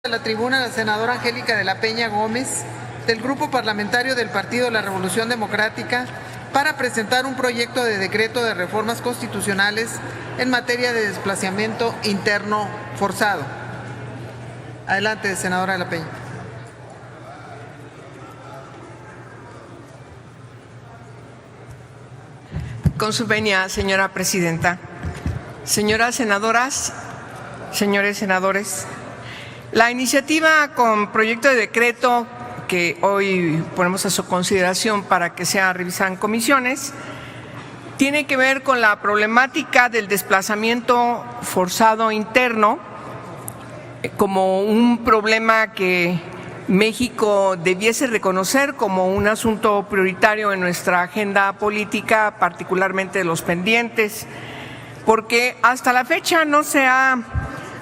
A la tribuna la senadora Angélica de la Peña Gómez, del Grupo Parlamentario del Partido de la Revolución Democrática, para presentar un proyecto de decreto de reformas constitucionales en materia de desplazamiento interno forzado. Adelante, senadora de la Peña. Con su venia, señora presidenta. Señoras senadoras, señores senadores, la iniciativa con proyecto de decreto que hoy ponemos a su consideración para que sea revisada en comisiones tiene que ver con la problemática del desplazamiento forzado interno como un problema que México debiese reconocer como un asunto prioritario en nuestra agenda política, particularmente de los pendientes, porque hasta la fecha no se ha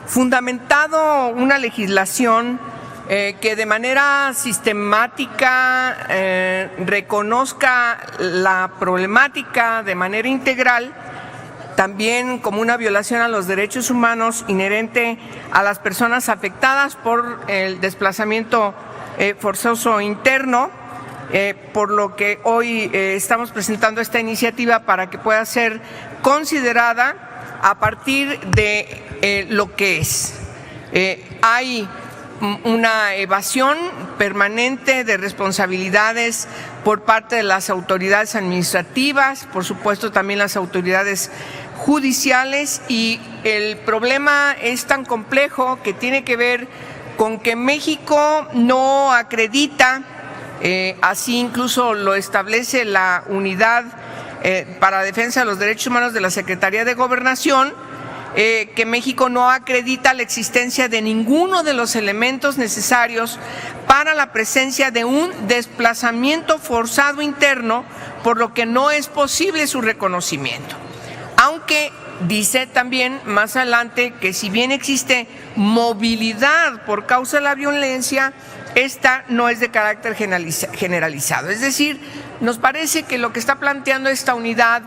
fundamentado una legislación que de manera sistemática reconozca la problemática de manera integral, también como una violación a los derechos humanos inherente a las personas afectadas por el desplazamiento forzoso interno, por lo que hoy estamos presentando esta iniciativa para que pueda ser considerada a partir de lo que es. Hay una evasión permanente de responsabilidades por parte de las autoridades administrativas, por supuesto también las autoridades judiciales, y el problema es tan complejo que tiene que ver con que México no acredita, así incluso lo establece la Unidad para la Defensa de los Derechos Humanos de la Secretaría de Gobernación, que México no acredita la existencia de ninguno de los elementos necesarios para la presencia de un desplazamiento forzado interno, por lo que no es posible su reconocimiento. Aunque dice también más adelante que si bien existe movilidad por causa de la violencia, esta no es de carácter generalizado. Es decir, nos parece que lo que está planteando esta unidad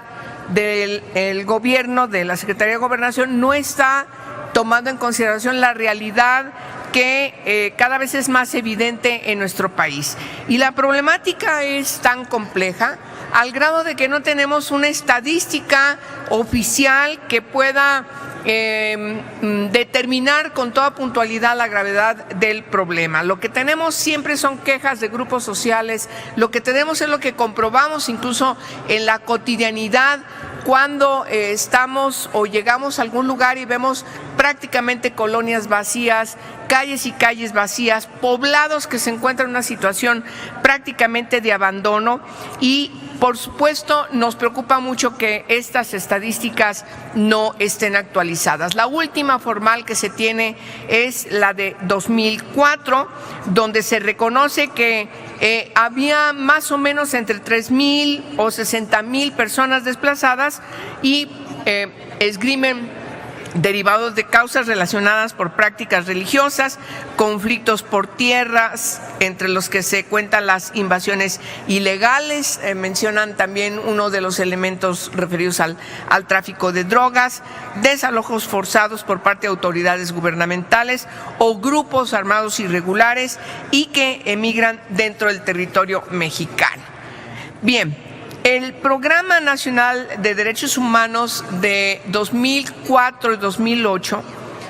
del gobierno, de la Secretaría de Gobernación, no está tomando en consideración la realidad que cada vez es más evidente en nuestro país. Y la problemática es tan compleja al grado de que no tenemos una estadística oficial que pueda determinar con toda puntualidad la gravedad del problema. Lo que tenemos siempre son quejas de grupos sociales, lo que tenemos es lo que comprobamos incluso en la cotidianidad cuando estamos o llegamos a algún lugar y vemos prácticamente colonias vacías, calles y calles vacías, poblados que se encuentran en una situación prácticamente de abandono, y por supuesto nos preocupa mucho que estas estadísticas no estén actualizadas. La última formal que se tiene es la de 2004, donde se reconoce que había más o menos entre 3,000 o 60,000 personas desplazadas y esgrimen derivados de causas relacionadas por prácticas religiosas, conflictos por tierras, entre los que se cuentan las invasiones ilegales, mencionan también uno de los elementos referidos al tráfico de drogas, desalojos forzados por parte de autoridades gubernamentales o grupos armados irregulares y que emigran dentro del territorio mexicano. Bien. El Programa Nacional de Derechos Humanos de 2004 y 2008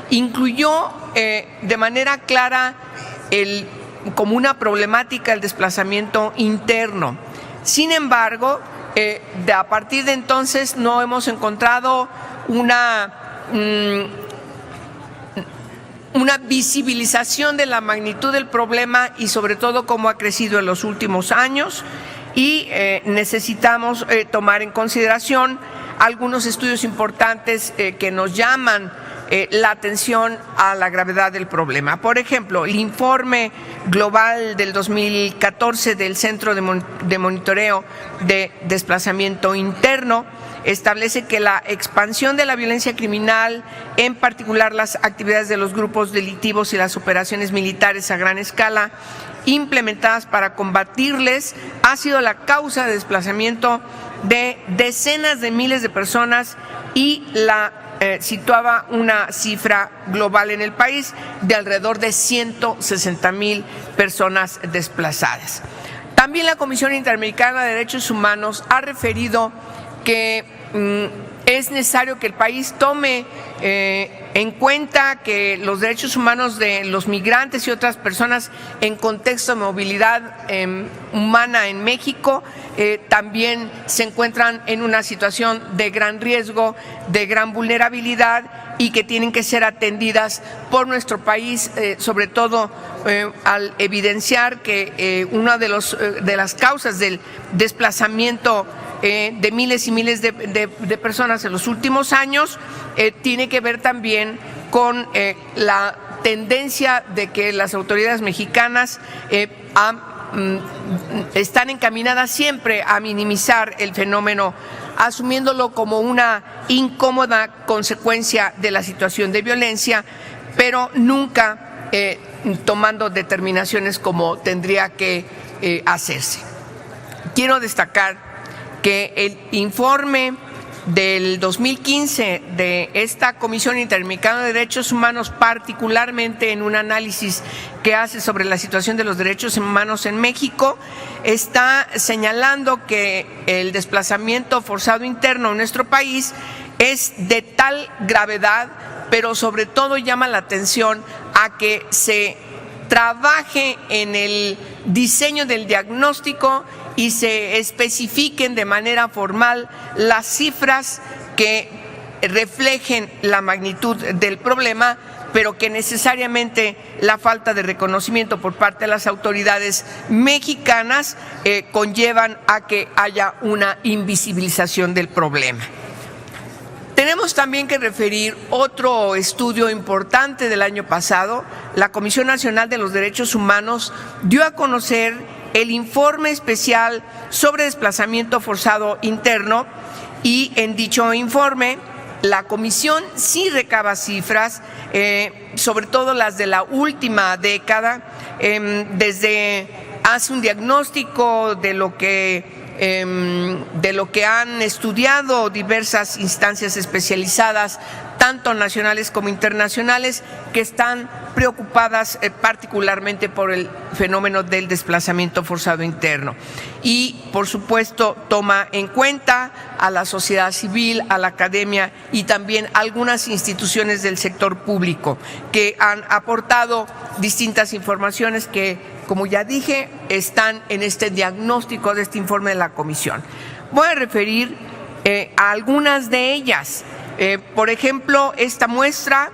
incluyó de manera clara como una problemática el desplazamiento interno. Sin embargo, a partir de entonces no hemos encontrado una visibilización de la magnitud del problema y sobre todo cómo ha crecido en los últimos años. Y necesitamos tomar en consideración algunos estudios importantes que nos llaman la atención a la gravedad del problema. Por ejemplo, el informe global del 2014 del Centro de Monitoreo de Desplazamiento Interno establece que la expansión de la violencia criminal, en particular las actividades de los grupos delictivos y las operaciones militares a gran escala implementadas para combatirles, ha sido la causa de desplazamiento de decenas de miles de personas y la situaba una cifra global en el país de alrededor de 160,000 personas desplazadas. También la Comisión Interamericana de Derechos Humanos ha referido que es necesario que el país tome en cuenta que los derechos humanos de los migrantes y otras personas en contexto de movilidad humana en México también se encuentran en una situación de gran riesgo, de gran vulnerabilidad y que tienen que ser atendidas por nuestro país, sobre todo al evidenciar que una de las causas del desplazamiento de miles y miles de personas en los últimos años tiene que ver también con la tendencia de que las autoridades mexicanas están encaminadas siempre a minimizar el fenómeno, asumiéndolo como una incómoda consecuencia de la situación de violencia, pero nunca tomando determinaciones como tendría que hacerse. Quiero destacar que el informe del 2015 de esta Comisión Interamericana de Derechos Humanos, particularmente en un análisis que hace sobre la situación de los derechos humanos en México, está señalando que el desplazamiento forzado interno en nuestro país es de tal gravedad, pero sobre todo llama la atención a que se trabaje en el diseño del diagnóstico y se especifiquen de manera formal las cifras que reflejen la magnitud del problema, pero que necesariamente la falta de reconocimiento por parte de las autoridades mexicanas conllevan a que haya una invisibilización del problema. Tenemos también que referir otro estudio importante del año pasado. La Comisión Nacional de los Derechos Humanos dio a conocer el informe especial sobre desplazamiento forzado interno y en dicho informe la comisión sí recaba cifras, sobre todo las de la última década, hace un diagnóstico de lo que han estudiado diversas instancias especializadas, tanto nacionales como internacionales, que están preocupadas particularmente por el fenómeno del desplazamiento forzado interno. Y, por supuesto, toma en cuenta a la sociedad civil, a la academia y también algunas instituciones del sector público que han aportado distintas informaciones que, como ya dije, están en este diagnóstico de este informe de la Comisión. Voy a referir a algunas de ellas. Por ejemplo, esta muestra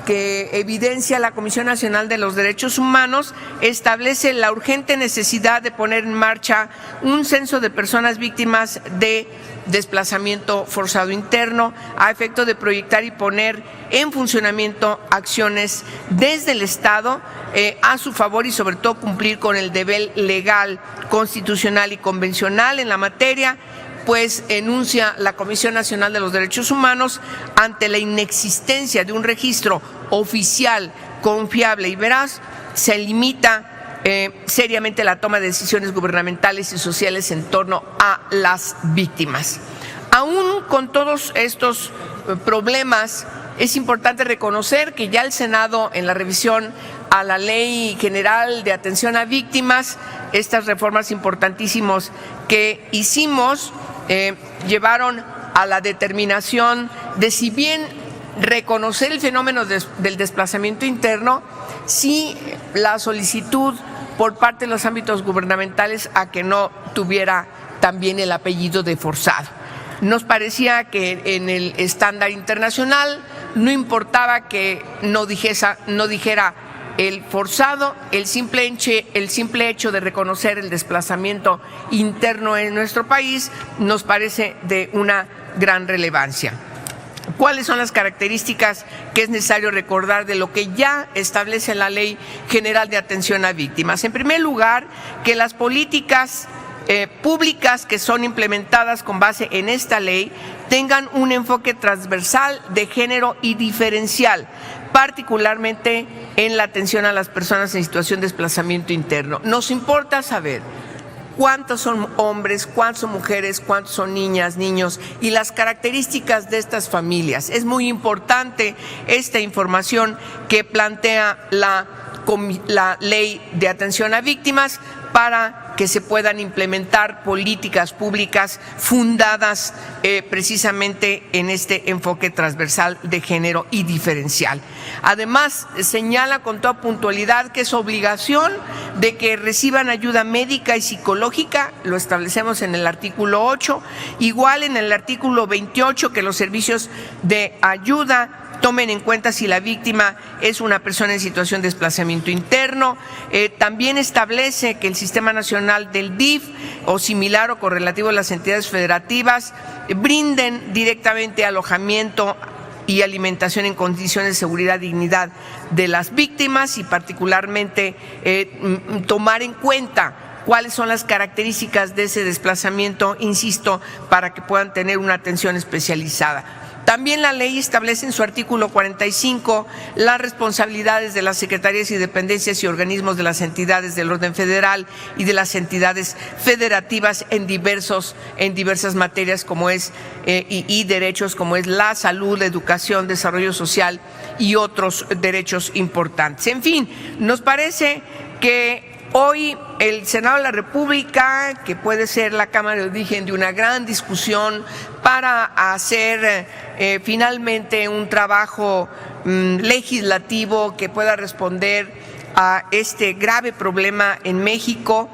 que evidencia la Comisión Nacional de los Derechos Humanos establece la urgente necesidad de poner en marcha un censo de personas víctimas de desplazamiento forzado interno a efecto de proyectar y poner en funcionamiento acciones desde el Estado a su favor y sobre todo cumplir con el deber legal, constitucional y convencional en la materia, pues enuncia la Comisión Nacional de los Derechos Humanos ante la inexistencia de un registro oficial, confiable y veraz, se limita seriamente la toma de decisiones gubernamentales y sociales en torno a las víctimas. Aún con todos estos problemas, es importante reconocer que ya el Senado, en la revisión a la Ley General de Atención a Víctimas, estas reformas importantísimas que hicimos, llevaron a la determinación de, si bien reconocer el fenómeno del desplazamiento interno, sí la solicitud por parte de los ámbitos gubernamentales a que no tuviera también el apellido de forzado. Nos parecía que en el estándar internacional no importaba que no dijera el forzado, el simple hecho de reconocer el desplazamiento interno en nuestro país nos parece de una gran relevancia. ¿Cuáles son las características que es necesario recordar de lo que ya establece la Ley General de Atención a Víctimas? En primer lugar, que las políticas públicas que son implementadas con base en esta ley tengan un enfoque transversal de género y diferencial, particularmente en la atención a las personas en situación de desplazamiento interno. Nos importa saber cuántos son hombres, cuántos son mujeres, cuántos son niñas, niños y las características de estas familias. Es muy importante esta información que plantea la Ley de Atención a Víctimas para que se puedan implementar políticas públicas fundadas precisamente en este enfoque transversal de género y diferencial. Además, señala con toda puntualidad que es obligación de que reciban ayuda médica y psicológica, lo establecemos en el artículo 8, igual en el artículo 28 que los servicios de ayuda tomen en cuenta si la víctima es una persona en situación de desplazamiento interno. También establece que el Sistema Nacional del DIF o similar o correlativo a las entidades federativas brinden directamente alojamiento y alimentación en condiciones de seguridad y dignidad de las víctimas y particularmente tomar en cuenta cuáles son las características de ese desplazamiento, insisto, para que puedan tener una atención especializada. También la ley establece en su artículo 45 las responsabilidades de las secretarías y dependencias y organismos de las entidades del orden federal y de las entidades federativas en diversas materias como es y derechos como es la salud, la educación, desarrollo social y otros derechos importantes. En fin, nos parece que hoy el Senado de la República, que puede ser la cámara de origen de una gran discusión para hacer finalmente un trabajo legislativo que pueda responder a este grave problema en México,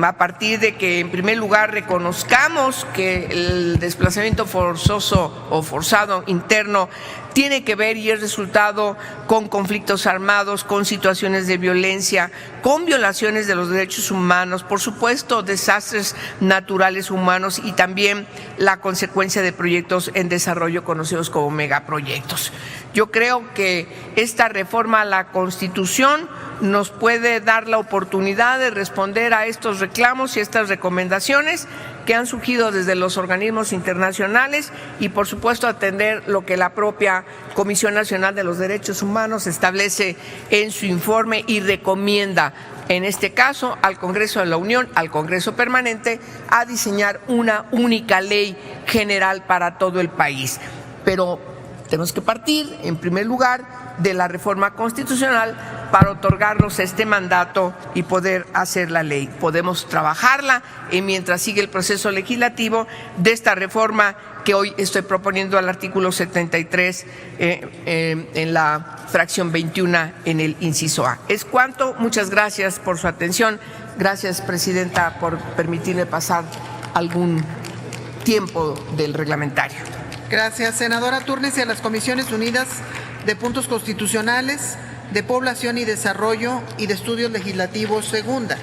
a partir de que en primer lugar reconozcamos que el desplazamiento forzoso o forzado interno tiene que ver y es resultado con conflictos armados, con situaciones de violencia, con violaciones de los derechos humanos, por supuesto desastres naturales humanos y también la consecuencia de proyectos en desarrollo conocidos como megaproyectos. Yo creo que esta reforma a la Constitución nos puede dar la oportunidad de responder a estos reclamos y estas recomendaciones que han surgido desde los organismos internacionales y, por supuesto, atender lo que la propia Comisión Nacional de los Derechos Humanos establece en su informe y recomienda, en este caso, al Congreso de la Unión, al Congreso Permanente, a diseñar una única ley general para todo el país. Pero tenemos que partir, en primer lugar, de la reforma constitucional para otorgarnos este mandato y poder hacer la ley. Podemos trabajarla mientras sigue el proceso legislativo de esta reforma que hoy estoy proponiendo al artículo 73 en la fracción 21 en el inciso A. Es cuanto. Muchas gracias por su atención. Gracias, Presidenta, por permitirme pasar algún tiempo del reglamentario. Gracias, senadora. Túrnese a las Comisiones Unidas de Puntos Constitucionales, de Población y Desarrollo y de Estudios Legislativos, segunda.